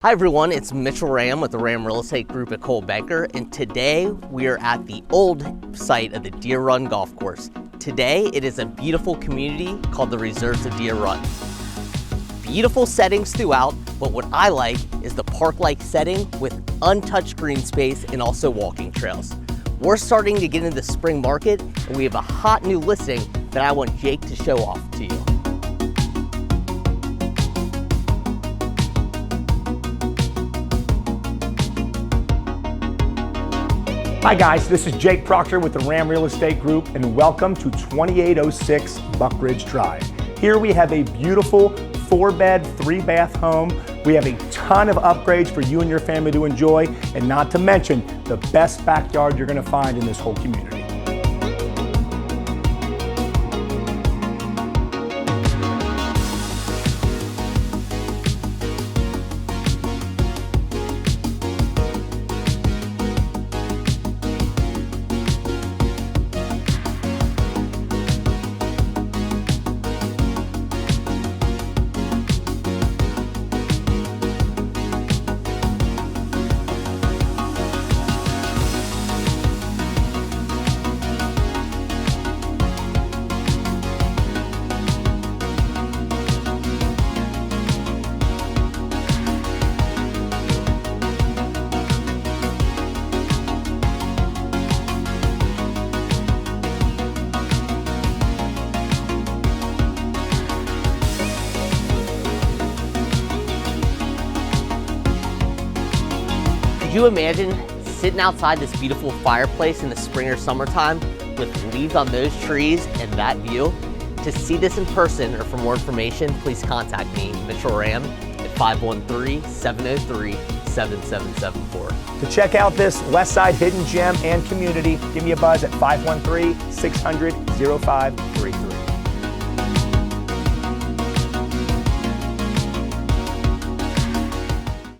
Hi everyone, it's Mitchell Ram with the Ram Real Estate Group at Coldwell Banker, and today we are at the old site of the Deer Run Golf Course. Today it is a beautiful community called the Reserves of Deer Run. Beautiful settings throughout, but what I like is the park-like setting with untouched green space and also walking trails. We're starting to get into the spring market, and we have a hot new listing that I want Jake to show off to you. Hi guys, this is Jake Proctor with the Ram Real Estate Group, and welcome to 2806 Buckridge Drive. Here we have a beautiful 4-bed, 3-bath home. We have a ton of upgrades for you and your family to enjoy, and not to mention the best backyard you're going to find in this whole community. Could you imagine sitting outside this beautiful fireplace in the spring or summertime with leaves on those trees and that view? To see this in person or for more information, please contact me, Mitchell Ram, at 513-703-7774. To check out this West Side hidden gem and community, give me a buzz at 513-600-0533.